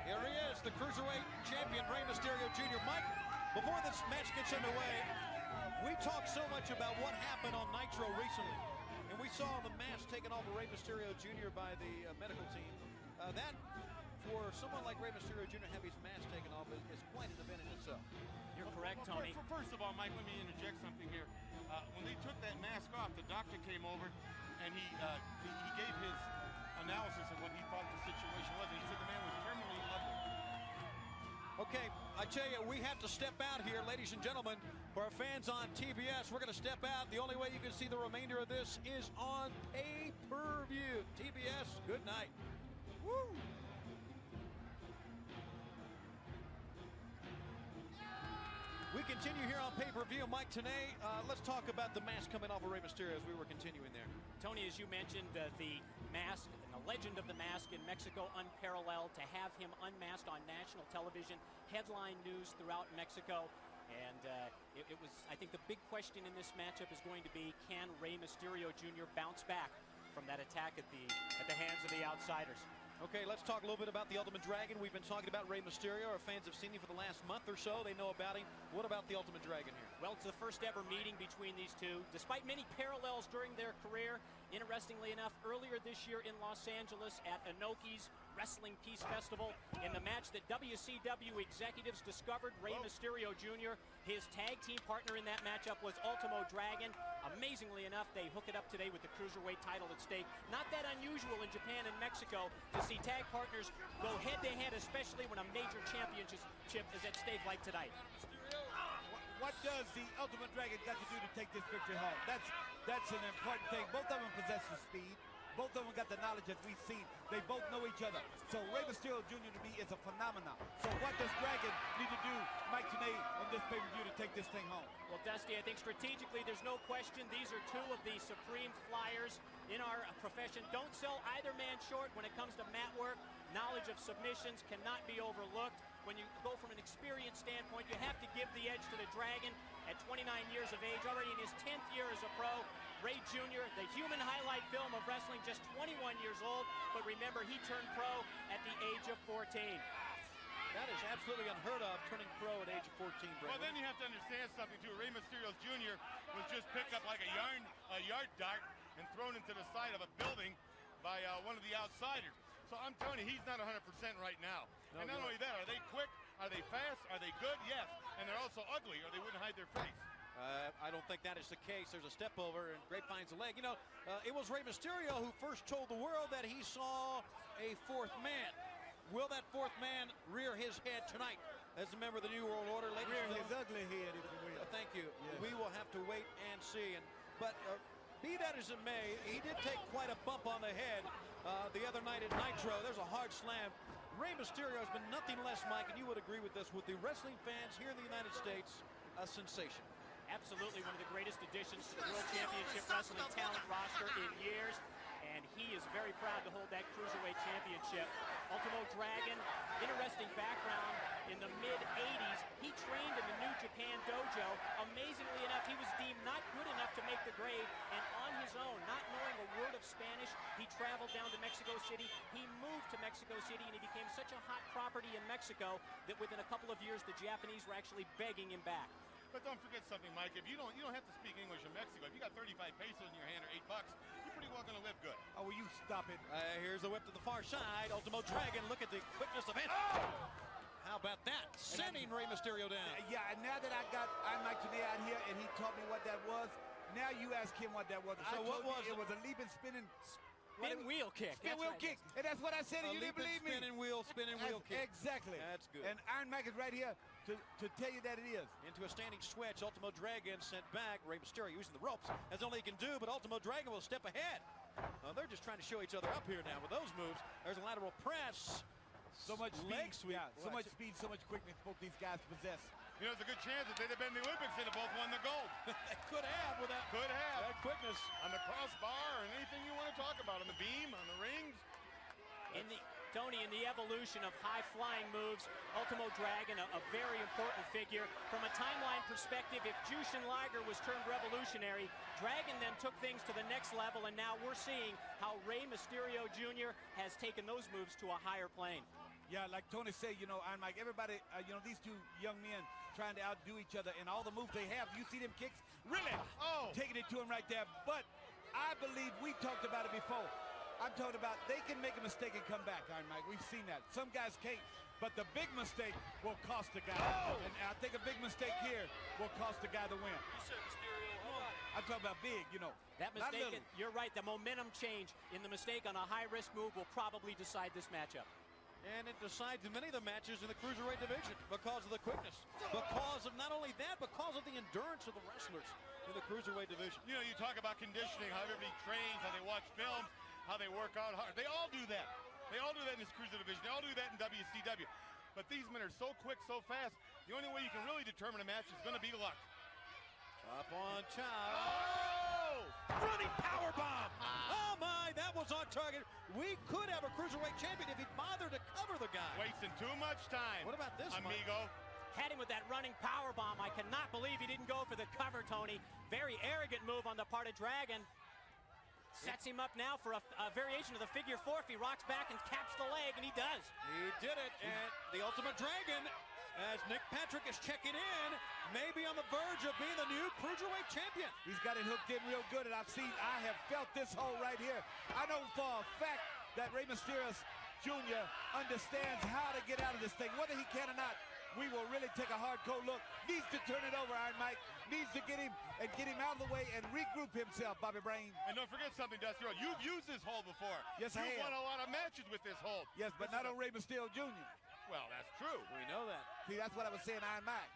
Here he is, the Cruiserweight champion, Rey Mysterio Jr. Mike, before this match gets underway, we talked so much about what happened on Nitro recently. And we saw the mask taken off of Rey Mysterio Jr. by the medical team. That, for someone like Rey Mysterio Jr. to have his mask taken off is quite an event in itself. You're correct, Tony. First of all, Mike, let me interject something here. When they took that mask off, the doctor came over and he gave his analysis of what he thought the situation was. And he said the man was terminally ugly. Okay, I tell you, we have to step out here, ladies and gentlemen. For our fans on TBS, we're going to step out. The only way you can see the remainder of this is on pay-per-view. TBS, good night. Woo! We continue here on pay-per-view. Mike, today, let's talk about the mask coming off of Rey Mysterio as we were continuing there. Tony, as you mentioned, the mask and the legend of the mask in Mexico, unparalleled. To have him unmasked on national television, headline news throughout Mexico. And it was, I think the big question in this matchup is going to be, can Rey Mysterio Jr. bounce back from that attack at the hands of the outsiders? Okay, let's talk a little bit about the Ultimate Dragon. We've been talking about Rey Mysterio. Our fans have seen him for the last month or so. They know about him. What about the Ultimate Dragon here? Well, it's the first ever meeting between these two. Despite many parallels during their career, interestingly enough, earlier this year in Los Angeles at Inoki's Wrestling Peace Festival, in the match that WCW executives discovered Rey Mysterio Jr., his tag team partner in that matchup was Ultimo Dragon. Amazingly enough, they hook it up today with the Cruiserweight title at stake. Not that unusual in Japan and Mexico to see tag partners go head-to-head, especially when a major championship is at stake like tonight. What does the Ultimate Dragon got to do to take this victory home? That's an important thing. Both of them possess the speed. Both of them got the knowledge that we've seen. They both know each other. So Rey Mysterio Jr. to me is a phenomenon. So what does Dragon need to do, Mike, today on this pay-per-view to take this thing home? Well, Dusty, I think strategically there's no question these are two of the supreme flyers in our profession. Don't sell either man short when it comes to mat work. Knowledge of submissions cannot be overlooked. When you go from an experience standpoint, you have to give the edge to the Dragon at 29 years of age, already in his 10th year as a pro. Rey Jr., the human highlight film of wrestling, just 21 years old, but remember, he turned pro at the age of 14. That is absolutely unheard of, turning pro at age of 14, Brandon. Well, then you have to understand something, too. Rey Mysterio Jr. was just picked up like a yard dart and thrown into the side of a building by one of the outsiders. So I'm telling you, he's not 100% right now. And not only that, are they quick? Are they fast? Are they good? Yes. And they're also ugly, or they wouldn't hide their face. I don't think that is the case. There's a step over, and Grape finds a leg. You know, it was Rey Mysterio who first told the world that he saw a fourth man. Will that fourth man rear his head tonight as a member of the New World Order? Ladies Rear and his ugly head, if you will. Thank you. Yes. We will have to wait and see. But be that as it may, he did take quite a bump on the head the other night at Nitro. There's a hard slam. Rey Mysterio has been nothing less, Mike, and you would agree with this, with the wrestling fans here in the United States, a sensation. Absolutely one of the greatest additions to the World Championship Wrestling talent roster in years. And he is very proud to hold that Cruiserweight Championship. Ultimo Dragon, interesting background. In the mid-'80s, he trained in the New Japan dojo. Amazingly enough, he was deemed not good enough to make the grade, and on his own, not knowing a word of Spanish, he traveled down to Mexico City. He moved to Mexico City, and he became such a hot property in Mexico that within a couple of years, the Japanese were actually begging him back. But don't forget something, Mike. If you don't have to speak English in Mexico. If you got 35 pesos in your hand or $8, you're pretty well going to live good. Oh, will you stop it? Here's the whip to the far side. Ultimo Dragon, look at the quickness of it. Oh! How about that? Sending Rey Mysterio down. Yeah, and now that I'm Mike Tenay out here, and he taught me what that was, now you ask him what that was. So what was it? It was a leaping, spinning... Spin wheel kick. Spin wheel kick. And that's what I said, and you didn't believe me. Spinning wheel kick. Exactly. That's good. And Iron Mike is right here to tell you that it is. Into a standing switch, Ultimo Dragon sent back. Rey Mysterio using the ropes as only he can do, but Ultimo Dragon will step ahead. They're just trying to show each other up here now with those moves. There's a lateral press. So much leg speed, sweep. yeah, so much speed, so much quickness both these guys possess. You know, there's a good chance that they'd have been in the Olympics, they'd have both won the gold. They could have with that. Could have. That quickness. On the crossbar, and anything you want to talk about, on the beam, on the rings. Tony, in the evolution of high-flying moves, Ultimo Dragon, a very important figure. From a timeline perspective, if Jushin Liger was turned revolutionary, Dragon then took things to the next level, and now we're seeing how Rey Mysterio Jr. has taken those moves to a higher plane. Yeah, like Tony said, you know, I'm like everybody, you know, these two young men trying to outdo each other and all the moves they have. You see them kicks? Really? Oh! Taking it to him right there. But I believe we talked about it before. I'm talking about they can make a mistake and come back, Iron Mike. We've seen that. Some guys can't. But the big mistake will cost the guy. Oh! And I think a big mistake here will cost the guy the win. You said Misterio. How about I'm talking about big, you know. That not mistake, little. you're right, the momentum change in the mistake on a high-risk move will probably decide this matchup. And it decides many of the matches in the Cruiserweight division because of the quickness. Because of not only that, because of the endurance of the wrestlers in the Cruiserweight division. You know, you talk about conditioning, how everybody trains, how they watch films, how they work out hard. They all do that. They all do that in this Cruiser division. They all do that in WCW. But these men are so quick, so fast, the only way you can really determine a match is going to be luck. Up on top. Oh! Running powerbomb. Oh, my, that was on target. We could have a Cruiserweight champion if he'd bothered to cover the guy. Wasting too much time. What about this, Mike? amigo? Had him with that running power bomb. I cannot believe he didn't go for the cover, Tony. Very arrogant move on the part of Dragon. Sets him up now for a variation of the figure four. If he rocks back and caps the leg, and he does. He did it, and the Ultimate Dragon, as Nick Patrick is checking in, may be on the verge of being the new Cruiserweight champion. He's got it hooked in real good, and I have felt this hole right here. I know for a fact that Rey Mysterio Jr. understands how to get out of this thing. Whether he can or not, we will really take a hard, cold look. Needs to turn it over, Iron Mike. Needs to get him out of the way and regroup himself, Bobby Brain. And don't forget something, Dusty Rhodes. You've used this hold before. Yes, I have. You've won a lot of matches with this hold. Yes, but not on Rey Mysterio Jr. Well, that's true. We know that. See, that's what I was saying, Iron Mike.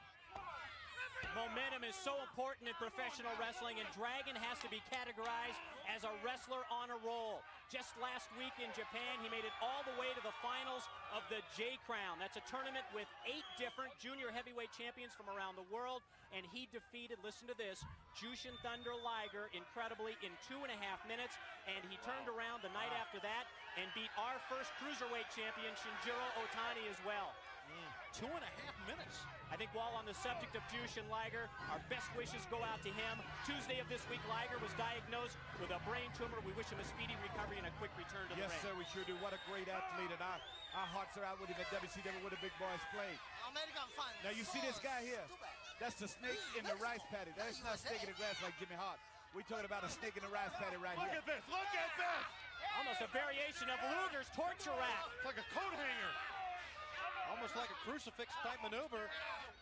Momentum is so important in professional wrestling, and Dragon has to be categorized as a wrestler on a roll. Just last week in Japan, he made it all the way to the finals of the J Crown. That's a tournament with 8 different junior heavyweight champions from around the world, and he defeated, listen to this, Jushin Thunder Liger incredibly in 2.5 minutes, and he turned around the night after that and beat our first Cruiserweight champion, Shinjiro Otani, as well. 2.5 minutes. I think while on the subject of Jushin Liger, our best wishes go out to him. Tuesday of this week, Liger was diagnosed with a brain tumor. We wish him a speedy recovery and a quick return to the ring. Yes, sir, we sure do. What a great athlete, and our hearts are out with him at WCW where the big boys play. American fans. Now, you see this guy here? That's the snake in the rice paddy. That's not a snake in the grass like Jimmy Hart. We're talking about a snake in the rice paddy right Look here. at this. Look at this. Almost a variation of Luger's torture rack. It's like a coat hanger. Almost like a crucifix-type maneuver.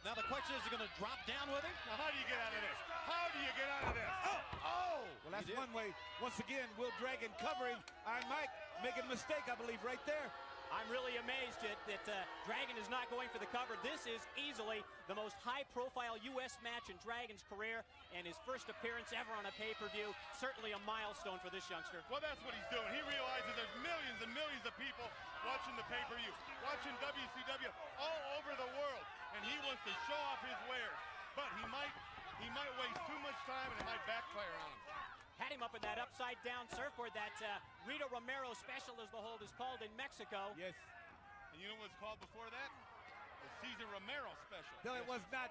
Now the question is he going to drop down with him? Now, how do you get out of this? How do you get out of this? Oh! Well, that's one way. Once again, Will Dragon covering Iron Mike, making a mistake, I believe, right there. I'm really amazed that Dragon is not going for the cover. This is easily the most high-profile U.S. match in Dragon's career and his first appearance ever on a pay-per-view. Certainly a milestone for this youngster. Well, that's what he's doing. He realizes there's millions and millions of people watching the pay-per-view, watching WCW all over the world, and he wants to show off his wares. But he might waste too much time, and it might backfire on him. Had him up in that upside-down surfboard, that Rito Romero special, as the hold is called in Mexico. Yes. And you know what's called before that? The Cesar Romero special. No, it was not.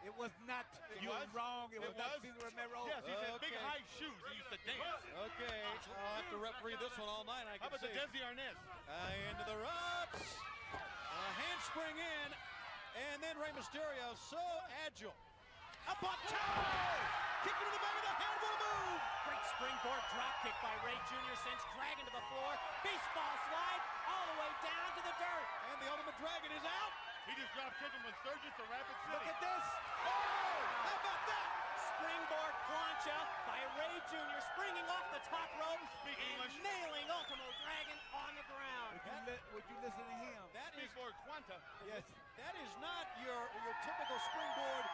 It was not. You were wrong. It was not Cesar Romero. Yes, he had big high shoes. He used to dance. Okay, I'll have to referee this one all night. I How can about the see. Desi Arnaz? Into the ropes. A handspring in, and then Rey Mysterio so agile. Up on top. Kick into the back of the head. What a move. Great springboard drop kick by Ray Jr. sends Dragon to the floor. Baseball slide all the way down to the dirt. And the Ultimate Dragon is out. He just dropped kicked him with Sturgis to Rapid City. Look at this. Oh, how about that? Springboard plancha by Ray Jr. springing off the top rope Speak and English. nailing Ultimo Dragon on the ground. Would you listen to him? That is Speedboard Quanta. Yes. that is not your typical springboard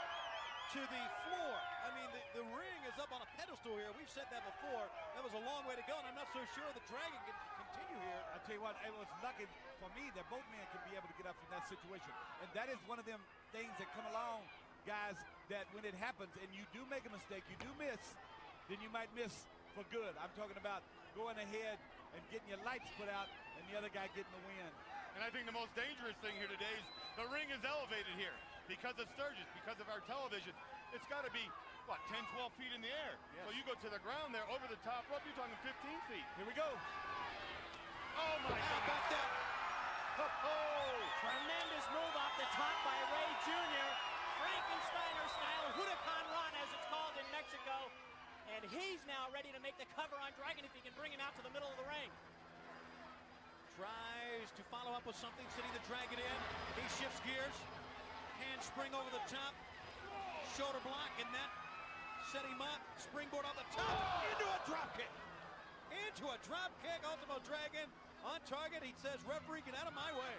to the floor. I mean, the ring is up on a pedestal here. We've said that before. That was a long way to go, and I'm not so sure the Dragon can continue here. I tell you what, it was lucky for me that both men could be able to get up from that situation. And that is one of them things that come along, guys, that when it happens and you do make a mistake, you do miss, then you might miss for good. I'm talking about going ahead and getting your lights put out and the other guy getting the win. And I think the most dangerous thing here today is the ring is elevated here because of Sturgis, because of our television. It's got to be, what, 10, 12 feet in the air. Yes. So you go to the ground there, over the top rope, you're talking 15 feet. Here we go. Oh, my How God. about that? Oh, cover on Dragon if he can bring him out to the middle of the ring. Tries to follow up with something, sitting the Dragon in. He shifts gears. Handspring over the top. Shoulder block, and that set him up. Springboard on the top. Into a drop kick. Into a drop kick. Ultimo Dragon on target. He says, referee, get out of my way.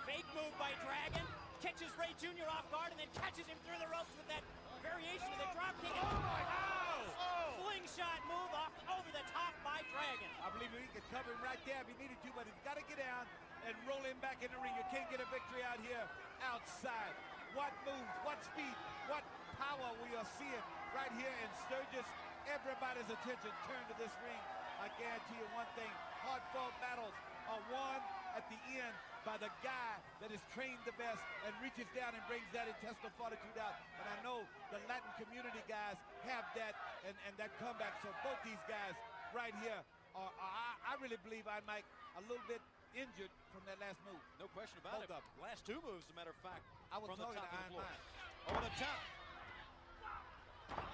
Fake move by Dragon. Catches Ray Jr. off guard and then catches him through the ropes with that variation of the drop kick. Slingshot move off over the top by Dragon. I believe he could cover him right there if he needed to, but he's got to get down and roll him back in the ring. You can't get a victory out here outside. What moves, what speed, what power we are seeing right here in Sturgis. Everybody's attention turned to this ring. I guarantee you one thing, hard-fought battles are won at the end by the guy that is trained the best and reaches down and brings that intestinal fortitude out. And I know the Latin community guys have that and that comeback. So both these guys right here are I really believe I might a little bit injured from that last move. No question about it. Last two moves, as a matter of fact, I was from the talking top to of the Iron floor. Mike. Over the top.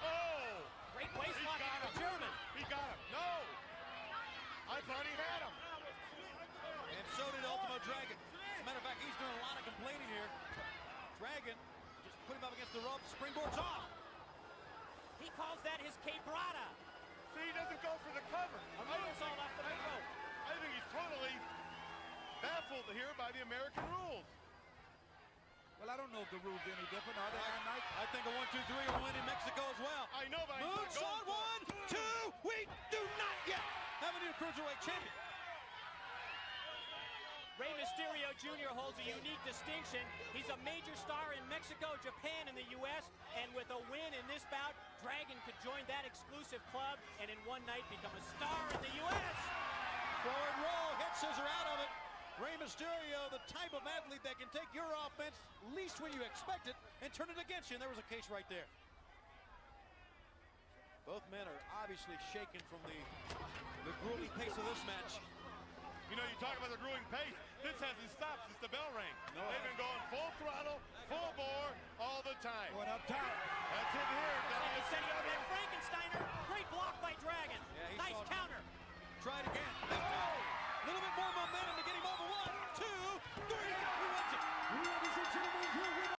Oh! Great waist lock by the German. He got him. No! I thought he had him. And so did Ultimo Dragon. As a matter of fact, he's doing a lot of complaining here. Dragon just put him up against the ropes. Springboard's off. He calls that his quebrada. See, he doesn't go for the cover. A moonsault off the big rope. I think he's totally baffled here by the American rules. Well, I don't know if the rules are any different, are they, Iron Mike? I think a 1-2-3 will win in Mexico as well. I know, but Moonsault, 1, 2. We do not yet have a new cruiserweight champion. Rey Mysterio Jr. holds a unique distinction. He's a major star in Mexico, Japan, and the U.S. And with a win in this bout, Dragon could join that exclusive club and in one night become a star in the U.S. Forward roll, head scissor out of it. Rey Mysterio, the type of athlete that can take your offense, least when you expect it, and turn it against you. And there was a case right there. Both men are obviously shaken from the grueling pace of this match. You know, you talk about the grueling pace. This hasn't stopped since the bell rang. No, they've been going full throttle, full bore, all the time. Going up top. That's it here. Like setting up that Frankensteiner. Great block by Dragon. Yeah, Nice counter. Try it again. A little bit more momentum to get him over. 1, 2, 3. He wins it. Ladies and gentlemen, here with